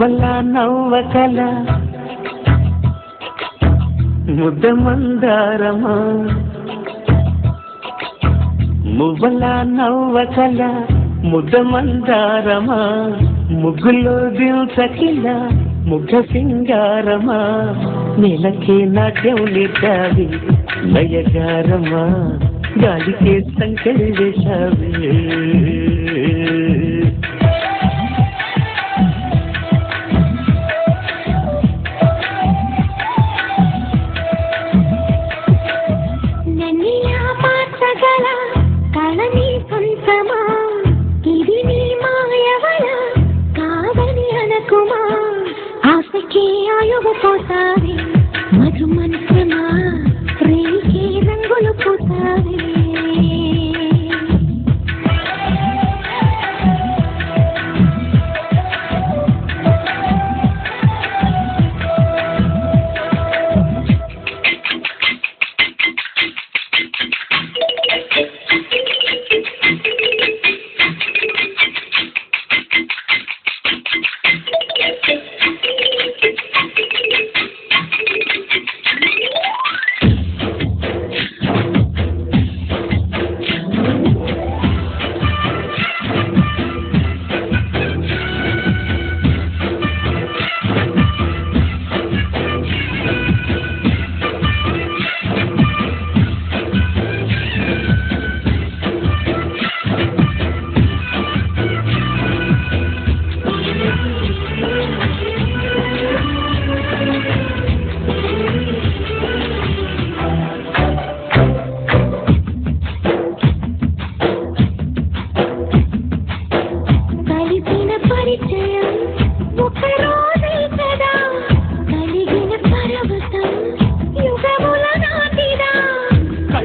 మువ్వల నవ్వకల ముద్ద మందారమా మువ్వల నవ్వకల ముద్ద మందారమా ముగ్గులో దిల్చకిల ముగ్ధ సింగారమా నెలకే నాట్యం నేర్చావి లయగారమా గాలికే సంకెళ్ళు వేశావి పోతావి మధు మంత్రమా ప్రేమికే రంగులు పోతావి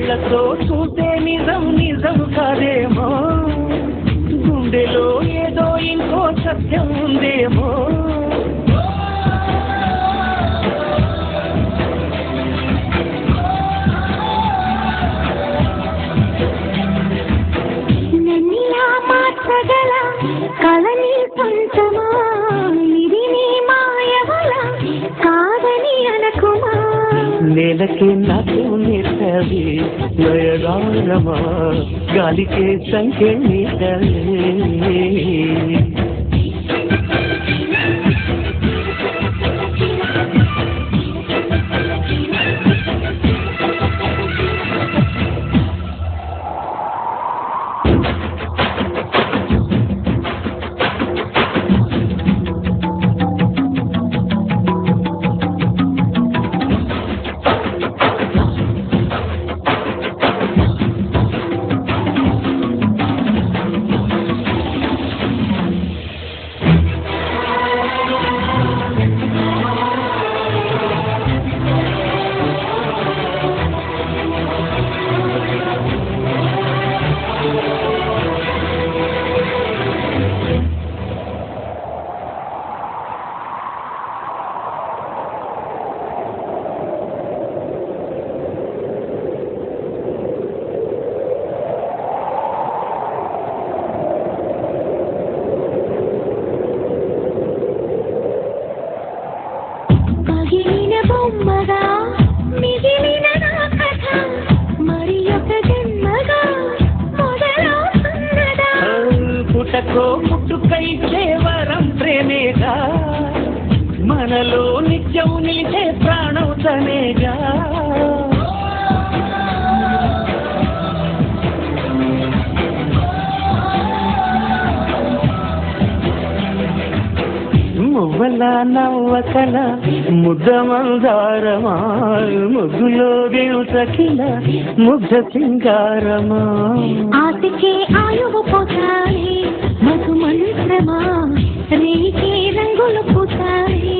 కళ్ళతో చూసే నిజం నిజం కాదేమో గుండెలో ఏదో ఇంకో సత్యం ఉందేమో నన్నిలా మార్చగల కలని పంచమా ఇది నీ మాయవల కాదని అనకుమా నేలకే నాట్యం నేర్చావి లయగారమా గాలికే సంకెళ్ళు నేర్చావి బొమ్మగా మిగిలిన నా కథ మరి ఒక జన్మగా మొదలవుతున్నదా పుటకో పుట్టుకై కేవలం ప్రేమేగా మనలో నిత్యం నిలిచే ప్రాణం తనేగా మువ్వల నవ్వకల ముద్ద మందారమా ముగ్గులో దిల్చకిల ముగ్ధ సింగారమా ఆశకే ఆయువు పోతాయి మధు మంత్రమా రేకే రంగులు పోతాయి